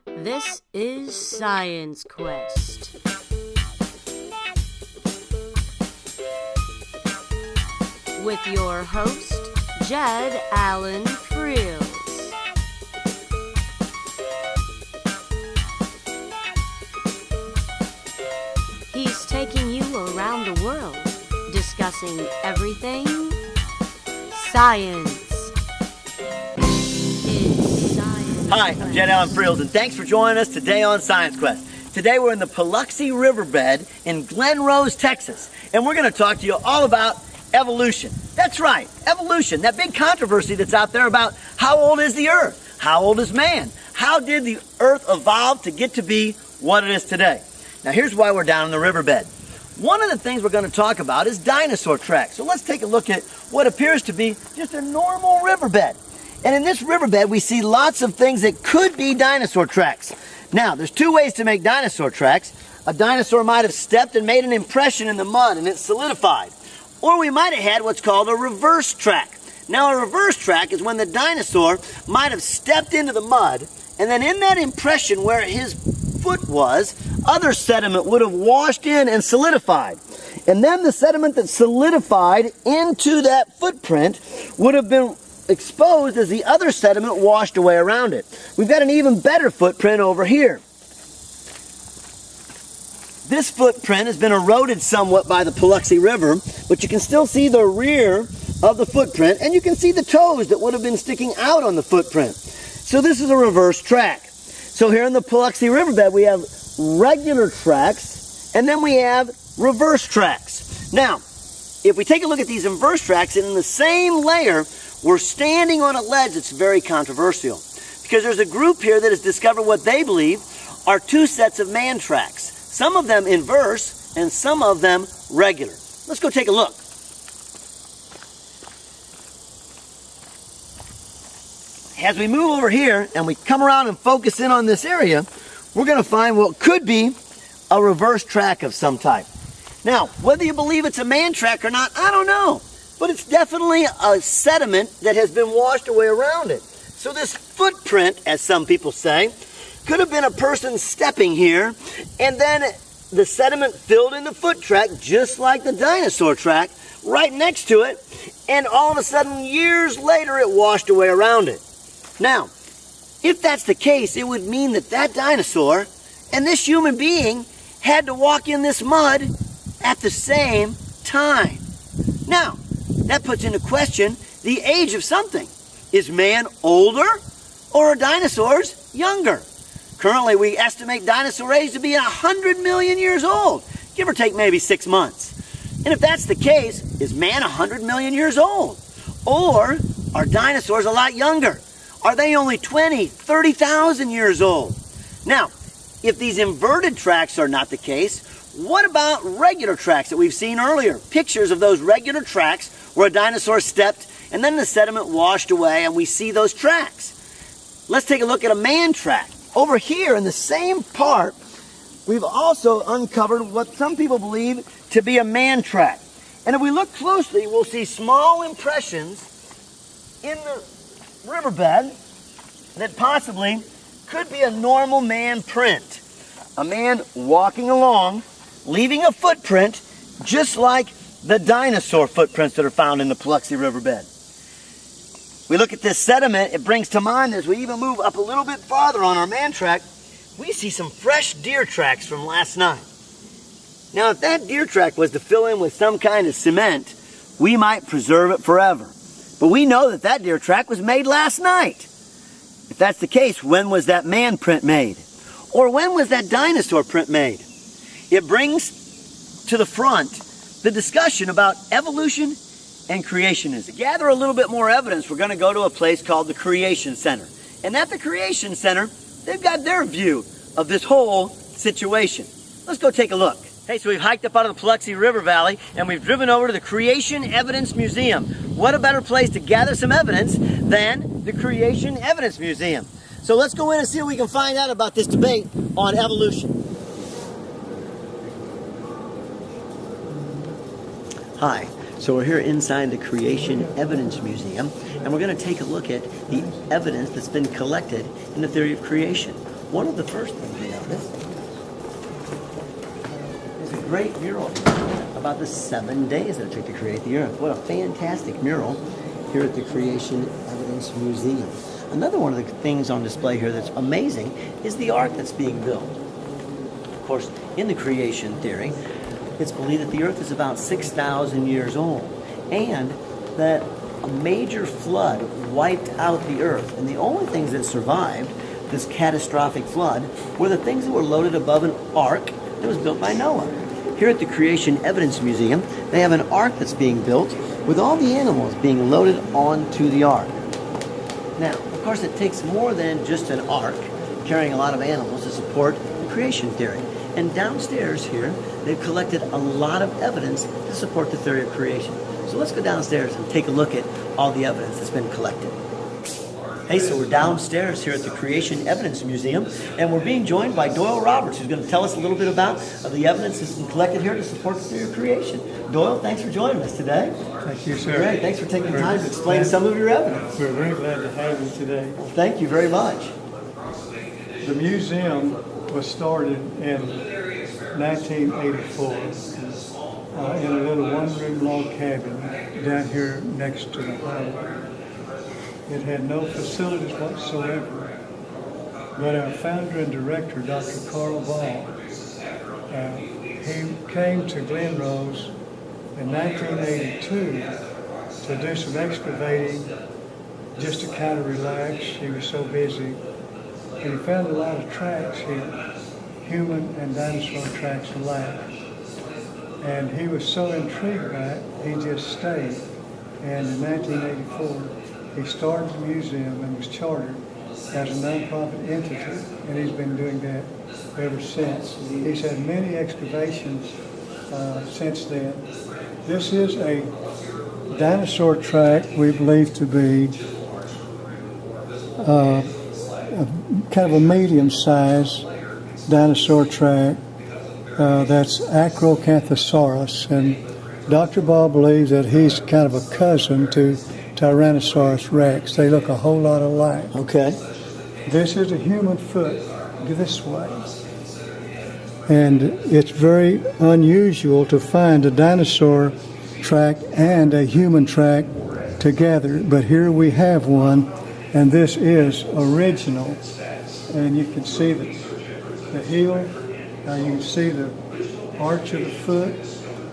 This is Science Quest. With your host, Jed Allen Frills. He's taking you around the world, discussing everything science. Hi, I'm Jed Allen Frills, and thanks for joining us today on Science Quest. Today we're in the Biloxi Riverbed in Glen Rose, Texas, and we're going to talk to you all about evolution. That's right, evolution, that big controversy that's out there about how old is the Earth? How old is man? How did the Earth evolve to get to be what it is today? Now here's why we're down in the riverbed. One of the things we're going to talk about is dinosaur tracks. So let's take a look at what appears to be just a normal riverbed. And in this riverbed, we see lots of things that could be dinosaur tracks. Now, there's two ways to make dinosaur tracks. A dinosaur might have stepped and made an impression in the mud and it solidified. Or we might have had what's called a reverse track. Now, a reverse track is when the dinosaur might have stepped into the mud, and then in that impression where his foot was, other sediment would have washed in and solidified. And then the sediment that solidified into that footprint would have been exposed as the other sediment washed away around it. We've got an even better footprint over here. This footprint has been eroded somewhat by the Biloxi River, but you can still see the rear of the footprint, and you can see the toes that would have been sticking out on the footprint. So this is a reverse track. So here in the Biloxi Riverbed, we have regular tracks, and then we have reverse tracks. Now, if we take a look at these inverse tracks, in the same layer, we're standing on a ledge that's very controversial, because there's a group here that has discovered what they believe are two sets of man tracks. Some of them inverse and some of them regular. Let's go take a look. As we move over here and we come around and focus in on this area, we're going to find what could be a reverse track of some type. Now, whether you believe it's a man track or not, I don't know. But it's definitely a sediment that has been washed away around it. So this footprint, as some people say, could have been a person stepping here, and then the sediment filled in the foot track, just like the dinosaur track, right next to it, and all of a sudden, years later, it washed away around it. Now, if that's the case, it would mean that that dinosaur and this human being had to walk in this mud at the same time. Now, that puts into question the age of something. Is man older or are dinosaurs younger? Currently, we estimate dinosaur age to be 100 million years old, give or take maybe 6 months. And if that's the case, is man 100 million years old? Or are dinosaurs a lot younger? Are they only 20, 30,000 years old? Now, if these inverted tracks are not the case, what about regular tracks that we've seen earlier? Pictures of those regular tracks where a dinosaur stepped and then the sediment washed away and we see those tracks. Let's take a look at a man track. Over here in the same part, we've also uncovered what some people believe to be a man track. And if we look closely, we'll see small impressions in the riverbed that possibly could be a normal man print. A man walking along, leaving a footprint just like the dinosaur footprints that are found in the Biloxi Riverbed. We look at this sediment, it brings to mind, as we even move up a little bit farther on our man track, we see some fresh deer tracks from last night. Now, if that deer track was to fill in with some kind of cement, we might preserve it forever. But we know that that deer track was made last night. If that's the case, when was that man print made? Or when was that dinosaur print made? It brings to the front the discussion about evolution and creationism. To gather a little bit more evidence, we're going to go to a place called the Creation Center. And at the Creation Center, they've got their view of this whole situation. Let's go take a look. Hey, so we've hiked up out of the Biloxi River Valley and we've driven over to the Creation Evidence Museum. What a better place to gather some evidence than the Creation Evidence Museum. So let's go in and see what we can find out about this debate on evolution. Hi, so we're here inside the Creation Evidence Museum, and we're going to take a look at the evidence that's been collected in the theory of creation. One of the first things we notice is a great mural about the 7 days that it took to create the earth. What a fantastic mural here at the Creation Evidence Museum. Another one of the things on display here that's amazing is the ark that's being built. Of course, in the creation theory, it's believed that the earth is about 6,000 years old, and that a major flood wiped out the earth, and the only things that survived this catastrophic flood were the things that were loaded above an ark that was built by Noah. Here at the Creation Evidence Museum, they have an ark that's being built with all the animals being loaded onto the ark. Now, of course, it takes more than just an ark carrying a lot of animals to support the creation theory. And downstairs here, they've collected a lot of evidence to support the theory of creation. So let's go downstairs and take a look at all the evidence that's been collected. Hey, so we're downstairs here at the Creation Evidence Museum, and we're being joined by Doyle Roberts, who's going to tell us a little bit about the evidence that's been collected here to support the theory of creation. Doyle, thanks for joining us today. Thank you, sir. Great, thanks for taking the time to explain some of your evidence. We're very glad to have you today. Well, thank you very much. The museum was started in 1984 in a little one-room log cabin down here next to the highway. It had no facilities whatsoever, but our founder and director, Dr. Carl Ball, he came to Glen Rose in 1982 to do some excavating just to kind of relax. He was so busy. And he found a lot of tracks here, human and dinosaur tracks alike. And he was so intrigued by it, he just stayed. And in 1984, he started the museum and was chartered as a nonprofit entity, and he's been doing that ever since. He's had many excavations since then. This is a dinosaur track we believe to be kind of a medium-sized dinosaur track that's Acrocanthosaurus, and Dr. Ball believes that he's kind of a cousin to Tyrannosaurus rex. They look a whole lot alike. Okay. This is a human foot this way. And it's very unusual to find a dinosaur track and a human track together, but here we have one, and this is original. And you can see the heel, you can see the arch of the foot,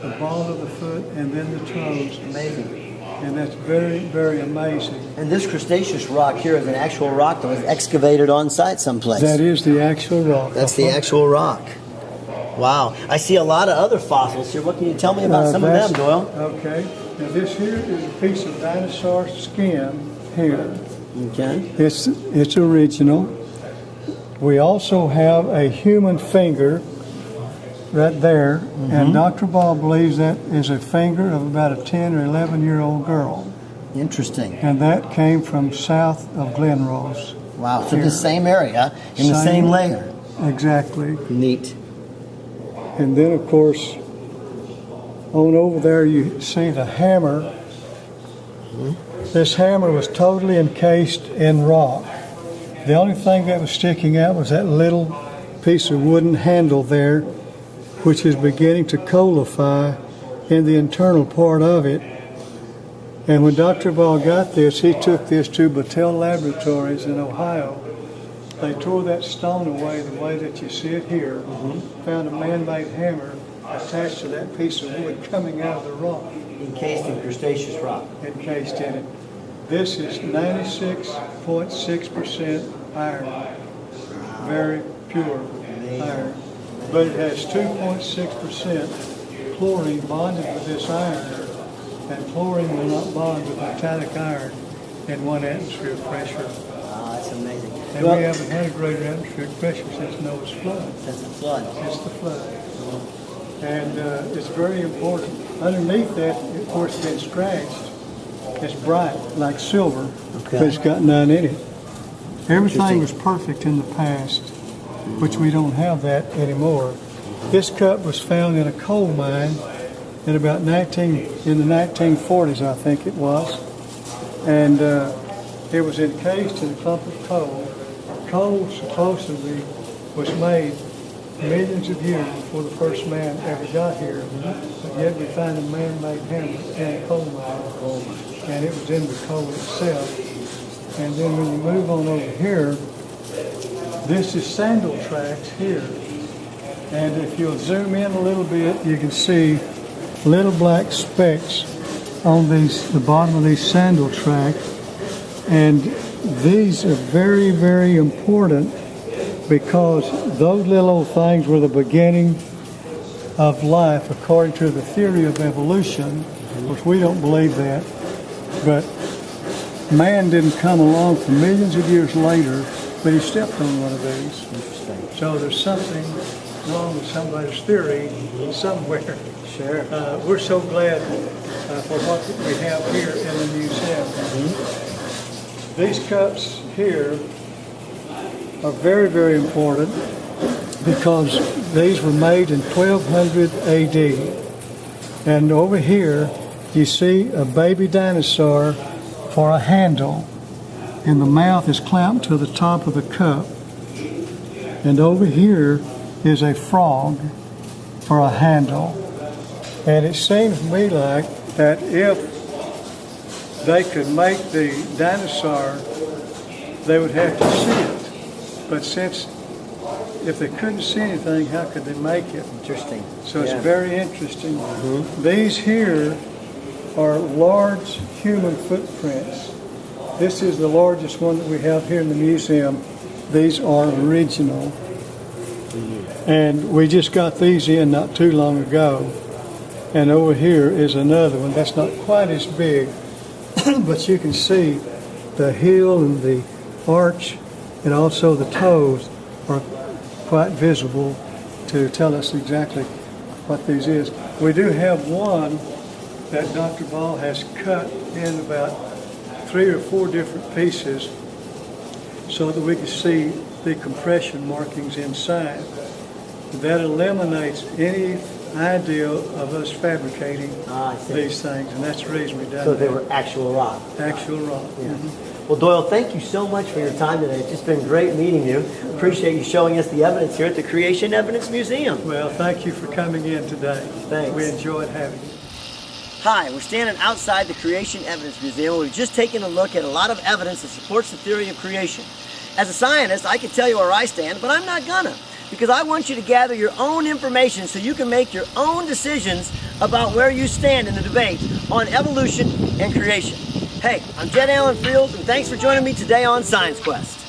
the ball of the foot, and then the toes. Amazing. And that's very, very amazing. And this crustaceous rock here is an actual rock that was excavated on site someplace. That is the actual rock. That's the actual rock. Wow. I see a lot of other fossils here. What can you tell me about some of them, Doyle? Okay. Now this here is a piece of dinosaur skin here. Okay. It's original. We also have a human finger right there, and Dr. Ball believes that is a finger of about a 10 or 11-year-old girl. Interesting. And that came from south of Glen Rose. Wow, so the same area, in the same layer. Exactly. Neat. And then, of course, on over there you see the hammer. This hammer was totally encased in rock. The only thing that was sticking out was that little piece of wooden handle there, which is beginning to coalify in the internal part of it. And when Dr. Ball got this, he took this to Battelle Laboratories in Ohio. They tore that stone away the way that you see it here, found a man-made hammer attached to that piece of wood coming out of the rock. Encased in crustaceous rock. Encased in it. This is 96.6% iron. Very pure iron. But it has 2.6% chlorine bonded with this iron, and chlorine will not bond with metallic iron in 1 atmosphere pressure. Wow, that's amazing. And we haven't had a greater atmospheric pressure since Noah's flood. Since the flood. Since the flood. And it's very important. Underneath that, of course, it's been scratched. It's bright, like silver, but it's got none in it. Everything was perfect in the past, which we don't have that anymore. This cup was found in a coal mine in the 1940s, I think it was. and it was encased in a clump of coal. Coal supposedly was made millions of years before the first man ever got here, but yet we find a man-made hammer in a coal mine, and it was in the coal itself. And then when you move on over here, this is sandal tracks here. And if you'll zoom in a little bit, you can see little black specks on the bottom of these sandal tracks. And these are very, very important because those little old things were the beginning of life according to the theory of evolution, which we don't believe that. But man didn't come along for millions of years later, but he stepped on one of these. Interesting. So there's something wrong with somebody's theory somewhere. Sure. We're so glad for what we have here in the museum. These cups here are very, very important because these were made in 1200 AD. And over here, you see a baby dinosaur for a handle, and the mouth is clamped to the top of the cup. And over here is a frog for a handle. And it seems to me like that if they could make the dinosaur, they would have to see it. But since if they couldn't see anything, how could they make it? Interesting. So it's very interesting. These here are large human footprints. This is the largest one that we have here in the museum. These are original. And we just got these in not too long ago. And over here is another one that's not quite as big, but you can see the heel and the arch and also the toes are quite visible to tell us exactly what these is. We do have one that Dr. Ball has cut in about 3 or 4 different pieces so that we can see the compression markings inside. That eliminates any idea of us fabricating these things, and that's the reason we done So that. they were actual rock. Actual rock. Yeah. Well, Doyle, thank you so much for your time today. It's just been great meeting you. Appreciate you showing us the evidence here at the Creation Evidence Museum. Well, thank you for coming in today. Thanks. We enjoyed having you. Hi, we're standing outside the Creation Evidence Museum. We've just taken a look at a lot of evidence that supports the theory of creation. As a scientist, I can tell you where I stand, but I'm not gonna, because I want you to gather your own information so you can make your own decisions about where you stand in the debate on evolution and creation. Hey, I'm Jed Allen Fields, and thanks for joining me today on Science Quest.